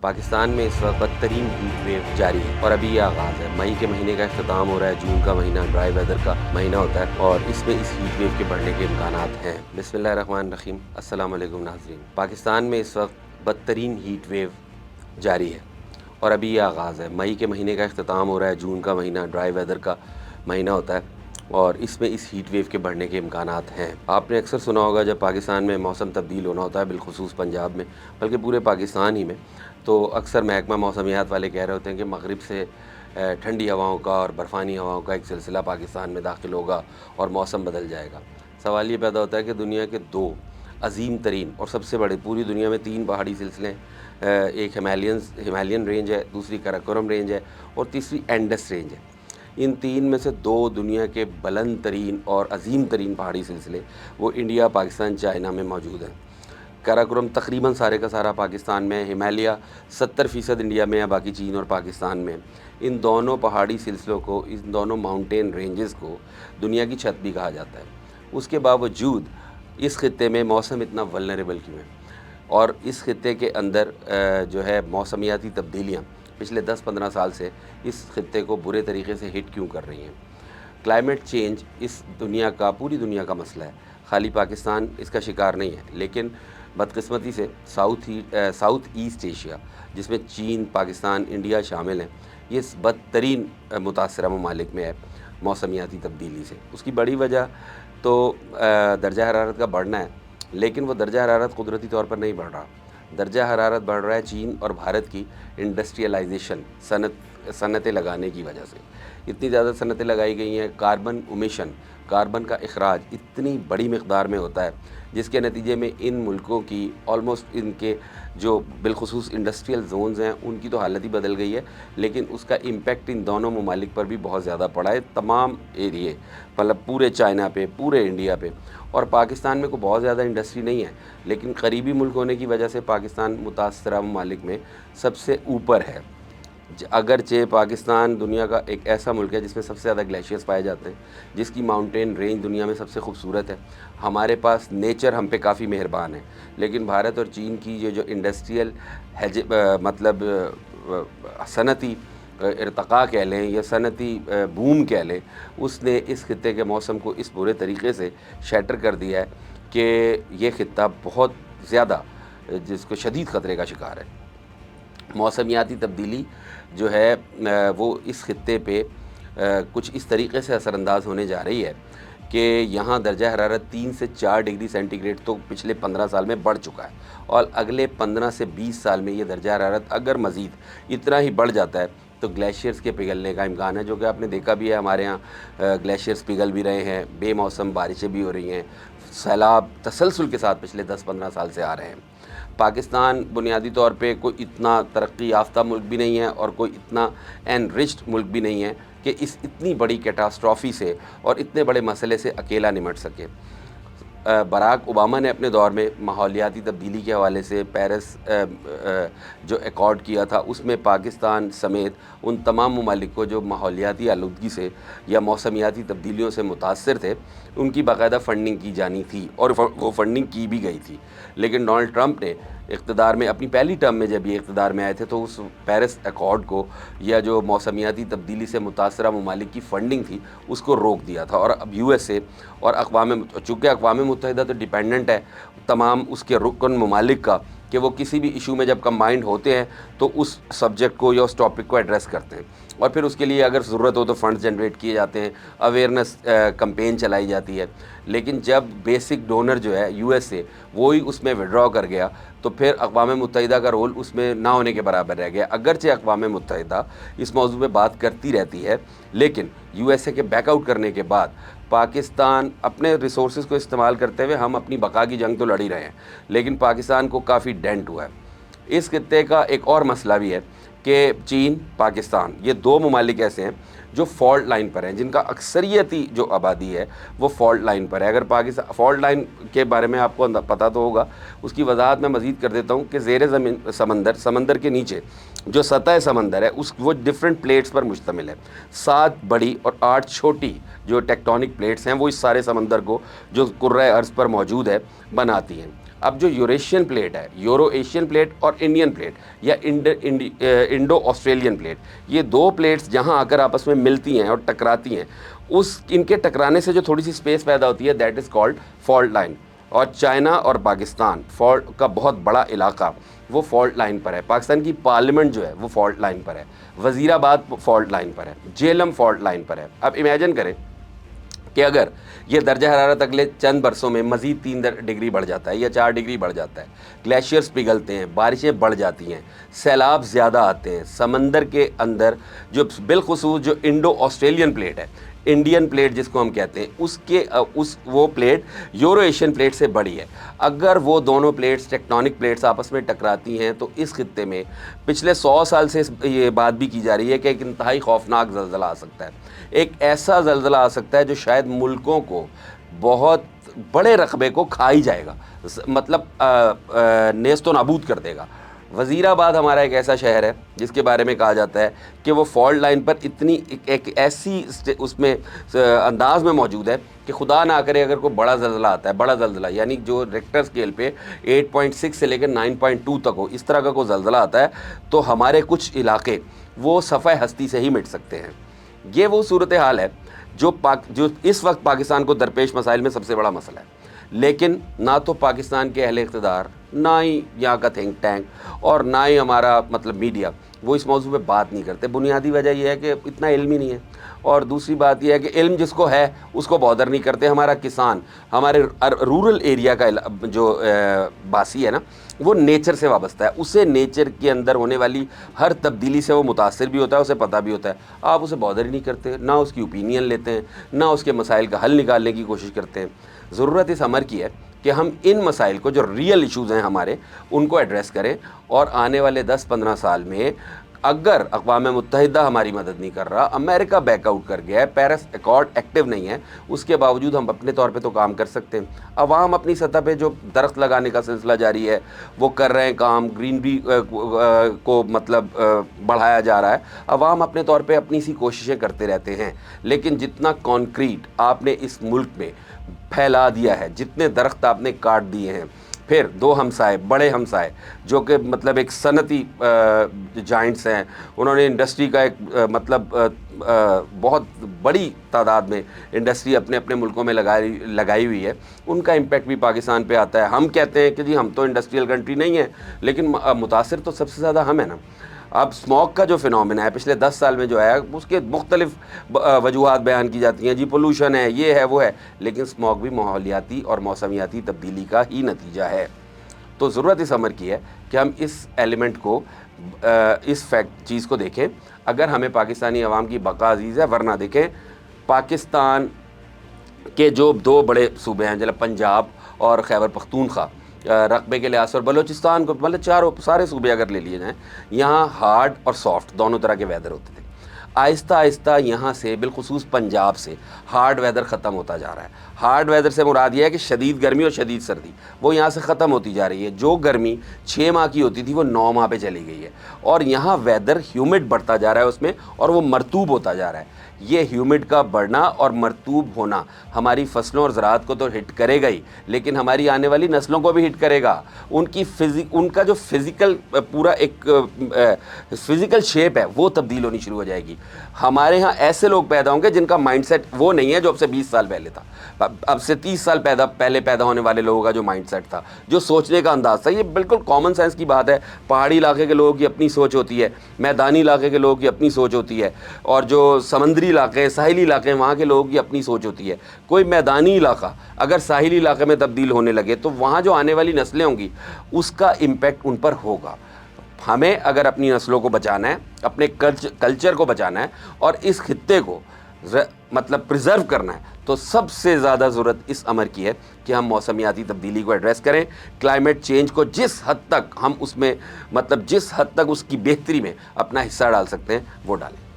پاکستان میں اس وقت بدترین ہیٹ ویو جاری ہے اور ابھی یہ آغاز ہے۔ مئی کے مہینے کا اختتام ہو رہا ہے، جون کا مہینہ ڈرائی ویدر کا مہینہ ہوتا ہے اور اس میں اس ہیٹ ویو کے بڑھنے کے امکانات ہیں۔ بسم اللہ الرحمن الرحیم، السلام علیکم ناظرین۔ پاکستان میں اس وقت بدترین ہیٹ ویو جاری ہے اور ابھی یہ آغاز ہے۔ مئی کے مہینے کا اختتام ہو رہا ہے، جون کا مہینہ ڈرائی ویدر کا مہینہ ہوتا ہے اور اس میں اس ہیٹ ویو کے بڑھنے کے امکانات ہیں۔ آپ نے اکثر سنا ہوگا جب پاکستان میں موسم تبدیل ہونا ہوتا ہے، بالخصوص پنجاب میں، بلکہ پورے پاکستان ہی میں، تو اکثر محکمہ موسمیات والے کہہ رہے ہوتے ہیں کہ مغرب سے ٹھنڈی ہواؤں کا اور برفانی ہواؤں کا ایک سلسلہ پاکستان میں داخل ہوگا اور موسم بدل جائے گا۔ سوال یہ پیدا ہوتا ہے کہ دنیا کے دو عظیم ترین اور سب سے بڑے، پوری دنیا میں تین پہاڑی سلسلے ہیں، ایک ہمالین رینج ہے، دوسری کراکورم رینج ہے اور تیسری اینڈس رینج ہے۔ ان تین میں سے دو دنیا کے بلند ترین اور عظیم ترین پہاڑی سلسلے وہ انڈیا، پاکستان، چائنا میں موجود ہیں۔ کراکورم تقریباً سارے کا سارا پاکستان میں ہے، ہمالیہ 70% انڈیا میں ہے، باقی چین اور پاکستان میں۔ ان دونوں پہاڑی سلسلوں کو، ان دونوں ماؤنٹین رینجز کو دنیا کی چھت بھی کہا جاتا ہے۔ اس کے باوجود اس خطے میں موسم اتنا ولنریبل کیوں ہے اور اس خطے کے اندر جو ہے موسمیاتی تبدیلیاں پچھلے 10-15 سال سے اس خطے کو برے طریقے سے ہٹ کیوں کر رہی ہیں؟ کلائمیٹ چینج اس دنیا کا، پوری دنیا کا مسئلہ ہے، خالی پاکستان اس کا شکار نہیں ہے، لیکن بدقسمتی سے ساؤتھ ایسٹ ایشیا، جس میں چین، پاکستان، انڈیا شامل ہیں، یہ بدترین متاثرہ ممالک میں ہے موسمیاتی تبدیلی سے۔ اس کی بڑی وجہ تو درجہ حرارت کا بڑھنا ہے، لیکن وہ درجہ حرارت قدرتی طور پر نہیں بڑھ رہا۔ درجہ حرارت بڑھ رہا ہے چین اور بھارت کی انڈسٹریلائزیشن، صنعتیں لگانے کی وجہ سے۔ اتنی زیادہ صنعتیں لگائی گئی ہیں، کاربن امیشن، کاربن کا اخراج اتنی بڑی مقدار میں ہوتا ہے، جس کے نتیجے میں ان ملکوں کی آلموسٹ، ان کے جو بالخصوص انڈسٹریل زونز ہیں، ان کی تو حالت ہی بدل گئی ہے، لیکن اس کا امپیکٹ ان دونوں ممالک پر بھی بہت زیادہ پڑا ہے، تمام ایریے، مطلب پورے چائنا پہ، پورے انڈیا پہ۔ اور پاکستان میں کوئی بہت زیادہ انڈسٹری نہیں ہے، لیکن قریبی ملک ہونے کی وجہ سے پاکستان متاثرہ ممالک میں سب سے اوپر ہے۔ اگرچہ پاکستان دنیا کا ایک ایسا ملک ہے جس میں سب سے زیادہ گلیشیئرز پائے جاتے ہیں، جس کی ماؤنٹین رینج دنیا میں سب سے خوبصورت ہے، ہمارے پاس نیچر ہم پہ کافی مہربان ہے، لیکن بھارت اور چین کی یہ جو انڈسٹریل مطلب صنعتی ارتقاء کہہ لیں یا صنعتی بوم کہہ لیں، اس نے اس خطے کے موسم کو اس برے طریقے سے شیٹر کر دیا ہے کہ یہ خطہ بہت زیادہ، جس کو شدید خطرے کا شکار ہے۔ موسمیاتی تبدیلی جو ہے وہ اس خطے پہ کچھ اس طریقے سے اثر انداز ہونے جا رہی ہے کہ یہاں درجہ حرارت 3 سے 4 ڈگری سینٹی گریڈ تو پچھلے 15 سال میں بڑھ چکا ہے، اور اگلے 15 سے 20 سال میں یہ درجہ حرارت اگر مزید اتنا ہی بڑھ جاتا ہے تو گلیشیئرز کے پگھلنے کا امکان ہے، جو کہ آپ نے دیکھا بھی ہے، ہمارے ہاں گلیشیئرز پگھل بھی رہے ہیں، بے موسم بارشیں بھی ہو رہی ہیں، سیلاب تسلسل کے ساتھ پچھلے 10-15 سال سے آ رہے ہیں۔ پاکستان بنیادی طور پہ کوئی اتنا ترقی یافتہ ملک بھی نہیں ہے اور کوئی اتنا انرچڈ ملک بھی نہیں ہے کہ اس اتنی بڑی کیٹاسٹرافی سے اور اتنے بڑے مسئلے سے اکیلا نمٹ سکے۔ براک اوباما نے اپنے دور میں ماحولیاتی تبدیلی کے حوالے سے پیرس جو ایکارڈ کیا تھا، اس میں پاکستان سمیت ان تمام ممالک کو جو ماحولیاتی آلودگی سے یا موسمیاتی تبدیلیوں سے متاثر تھے، ان کی باقاعدہ فنڈنگ کی جانی تھی اور وہ فنڈنگ کی بھی گئی تھی، لیکن ڈونلڈ ٹرمپ نے اقتدار میں اپنی پہلی ٹرم میں جب یہ اقتدار میں آئے تھے تو اس پیرس ایکارڈ کو یا جو موسمیاتی تبدیلی سے متاثرہ ممالک کی فنڈنگ تھی اس کو روک دیا تھا۔ اور اب یو ایس اے اور چونکہ اقوام متحدہ تو ڈیپینڈنٹ ہے تمام اس کے رکن ممالک کا کہ وہ کسی بھی ایشو میں جب کمبائنڈ ہوتے ہیں تو اس سبجیکٹ کو یا اس ٹاپک کو ایڈریس کرتے ہیں، اور پھر اس کے لیے اگر ضرورت ہو تو فنڈز جنریٹ کیے جاتے ہیں، اویئرنیس کمپین چلائی جاتی ہے۔ لیکن جب بیسک ڈونر جو ہے یو ایس اے وہی اس میں وڈرا کر گیا تو پھر اقوام متحدہ کا رول اس میں نہ ہونے کے برابر رہ گیا۔ اگرچہ اقوام متحدہ اس موضوع پہ بات کرتی رہتی ہے، لیکن یو ایس اے کے بیک آؤٹ کرنے کے بعد پاکستان اپنے ریسورسز کو استعمال کرتے ہوئے ہم اپنی بقا کی جنگ تو لڑ ہی رہے ہیں، لیکن پاکستان کو کافی ڈینٹ ہوا ہے۔ اس خطے کا ایک اور مسئلہ بھی ہے کہ چین، پاکستان، یہ دو ممالک ایسے ہیں جو فالٹ لائن پر ہیں، جن کا اکثریتی جو آبادی ہے وہ فالٹ لائن پر ہے۔ اگر پاکستان فالٹ لائن کے بارے میں آپ کو پتہ تو ہوگا، اس کی وضاحت میں مزید کر دیتا ہوں کہ زیر زمین سمندر کے نیچے جو سطح سمندر ہے وہ ڈفرینٹ پلیٹس پر مشتمل ہے۔ 7 بڑی اور 8 چھوٹی جو ٹیکٹونک پلیٹس ہیں وہ اس سارے سمندر کو جو کرۂ ارض پر موجود ہے بناتی ہیں۔ اب جو یوریشین پلیٹ ہے، یورو ایشین پلیٹ اور انڈین پلیٹ یا انڈو آسٹریلین پلیٹ، یہ دو پلیٹس جہاں آ کر آپس میں ملتی ہیں اور ٹکراتی ہیں، ان کے ٹکرانے سے جو تھوڑی سی اسپیس پیدا ہوتی ہے، that is called fault line. اور چائنا اور پاکستان فالٹ کا بہت بڑا علاقہ وہ فالٹ لائن پر ہے. پاکستان کی پارلیمنٹ جو ہے وہ فالٹ لائن پر ہے، وزیر آباد فالٹ لائن پر ہے، جہلم فالٹ لائن پر ہے. اب امیجن کریں کہ اگر یہ درجہ حرارت اگلے چند برسوں میں مزید 3 ڈگری بڑھ جاتا ہے یا 4 ڈگری بڑھ جاتا ہے، گلیشیئرز پگھلتے ہیں، بارشیں بڑھ جاتی ہیں، سیلاب زیادہ آتے ہیں، سمندر کے اندر جو بالخصوص جو انڈو آسٹریلین پلیٹ ہے، انڈین پلیٹ جس کو ہم کہتے ہیں، وہ پلیٹ یورو ایشین پلیٹ سے بڑی ہے. اگر وہ دونوں پلیٹس ٹیکٹونک پلیٹس آپس میں ٹکراتی ہیں تو اس خطے میں پچھلے 100 سال سے یہ بات بھی کی جا رہی ہے کہ ایک انتہائی خوفناک زلزلہ آ سکتا ہے. ایک ایسا زلزلہ آ سکتا ہے جو شاید ملکوں کو بہت بڑے رقبے کو کھا ہی جائے گا، مطلب نیست و نابود کر دے گا. وزیر آباد ہمارا ایک ایسا شہر ہے جس کے بارے میں کہا جاتا ہے کہ وہ فالٹ لائن پر اتنی ایک ایسی اس میں انداز میں موجود ہے کہ خدا نہ کرے اگر کوئی بڑا زلزلہ آتا ہے، بڑا زلزلہ یعنی جو ریکٹر اسکیل پہ 8.6 سے لے کر 9.2 تک ہو، اس طرح کا کوئی زلزلہ آتا ہے تو ہمارے کچھ علاقے وہ صفحہ ہستی سے ہی مٹ سکتے ہیں. یہ وہ صورتحال ہے جو اس وقت پاکستان کو درپیش مسائل میں سب سے بڑا مسئلہ ہے. لیکن نہ تو پاکستان کے اہل اقتدار، نہ ہی یہاں کا تھنک ٹینک اور نہ ہی ہمارا مطلب میڈیا وہ اس موضوع پہ بات نہیں کرتے. بنیادی وجہ یہ ہے کہ اتنا علم ہی نہیں ہے، اور دوسری بات یہ ہے کہ علم جس کو ہے اس کو بودر نہیں کرتے. ہمارا کسان، ہمارے رورل ایریا کا جو باسی ہے نا، وہ نیچر سے وابستہ ہے، اسے نیچر کے اندر ہونے والی ہر تبدیلی سے وہ متاثر بھی ہوتا ہے، اسے پتہ بھی ہوتا ہے. آپ اسے بودر ہی نہیں کرتے، نہ اس کی اوپینین لیتے ہیں، نہ اس کے مسائل کا حل نکالنے کی کوشش کرتے ہیں. ضرورت اس امر کی ہے کہ ہم ان مسائل کو جو ریئل ایشوز ہیں ہمارے، ان کو ایڈریس کریں. اور آنے والے 10-15 سال میں اگر اقوام متحدہ ہماری مدد نہیں کر رہا، امریکہ بیک آؤٹ کر گیا ہے، پیرس ایکارڈ ایکٹیو نہیں ہے، اس کے باوجود ہم اپنے طور پہ تو کام کر سکتے ہیں. عوام اپنی سطح پہ جو درخت لگانے کا سلسلہ جاری ہے وہ کر رہے ہیں کام، گرینری کو مطلب بڑھایا جا رہا ہے. عوام اپنے طور پہ اپنی سی کوششیں کرتے رہتے ہیں، لیکن جتنا کانکریٹ آپ نے اس ملک میں پھیلا دیا ہے، جتنے درخت آپ نے کاٹ دیے ہیں، پھر 2 ہمسائے، بڑے ہمسائے جو کہ مطلب ایک صنعتی جائنٹس ہیں، انہوں نے انڈسٹری کا ایک مطلب بہت بڑی تعداد میں انڈسٹری اپنے اپنے ملکوں میں لگائی ہوئی ہے، ان کا امپیکٹ بھی پاکستان پہ آتا ہے. ہم کہتے ہیں کہ جی ہم تو انڈسٹریل کنٹری نہیں ہیں، لیکن متاثر تو سب سے زیادہ ہم ہیں نا. اب اسموک کا جو فینومنا ہے پچھلے 10 سال میں جو ہے، اس کے مختلف وجوہات بیان کی جاتی ہیں، جی پولوشن ہے، یہ ہے، وہ ہے، لیکن اسموک بھی ماحولیاتی اور موسمیاتی تبدیلی کا ہی نتیجہ ہے. تو ضرورت اس امر کی ہے کہ ہم اس ایلیمنٹ کو، اس چیز کو دیکھیں. اگر ہمیں پاکستانی عوام کی بقا عزیز ہے، ورنہ دیکھیں پاکستان کے جو 2 بڑے صوبے ہیں، جیسے پنجاب اور خیبر پختونخوا، رقبے کے لحاظ سے، اور بلوچستان کو مطلب سارے صوبے اگر لے لیے جائیں، یہاں ہارڈ اور سافٹ دونوں طرح کے ویدر ہوتے تھے. آہستہ آہستہ یہاں سے بالخصوص پنجاب سے ہارڈ ویدر ختم ہوتا جا رہا ہے. ہارڈ ویدر سے مراد یہ ہے کہ شدید گرمی اور شدید سردی وہ یہاں سے ختم ہوتی جا رہی ہے. جو گرمی 6 ماہ کی ہوتی تھی وہ 9 ماہ پہ چلی گئی ہے، اور یہاں ویدر ہیومڈ بڑھتا جا رہا ہے اس میں، اور وہ مرطوب ہوتا جا رہا ہے. یہ ہیومڈ کا بڑھنا اور مرطوب ہونا ہماری فصلوں اور زراعت کو تو ہٹ کرے گا ہی، لیکن ہماری آنے والی نسلوں کو بھی ہٹ کرے گا. ان کا جو فزیکل پورا ایک فزیکل شیپ ہے وہ تبدیل ہونی شروع ہو جائے گی. ہمارے ہاں ایسے لوگ پیدا ہوں گے جن کا مائنڈ سیٹ وہ نہیں ہے جو اب سے 20 سال پہلے تھا، اب سے 30 سال پہلے پیدا ہونے والے لوگوں کا جو مائنڈ سیٹ تھا، جو سوچنے کا انداز تھا. یہ بالکل کامن سینس کی بات ہے. پہاڑی علاقے کے لوگوں کی اپنی سوچ ہوتی ہے، میدانی علاقے کے لوگوں کی اپنی سوچ ہوتی ہے، اور جو سمندری علاقے، ساحلی علاقے، وہاں کے لوگوں کی اپنی سوچ ہوتی ہے. کوئی میدانی علاقہ اگر ساحلی علاقے میں تبدیل ہونے لگے تو وہاں جو آنے والی نسلیں ہوں گی اس کا امپیکٹ ان پر ہوگا. ہمیں اگر اپنی نسلوں کو بچانا ہے، اپنے کلچر کو بچانا ہے، اور اس خطے کو مطلب پریزرو کرنا ہے، تو سب سے زیادہ ضرورت اس امر کی ہے کہ ہم موسمیاتی تبدیلی کو ایڈریس کریں. کلائمیٹ چینج کو جس حد تک ہم اس میں مطلب جس حد تک اس کی بہتری میں اپنا حصہ ڈال سکتے ہیں وہ ڈالیں.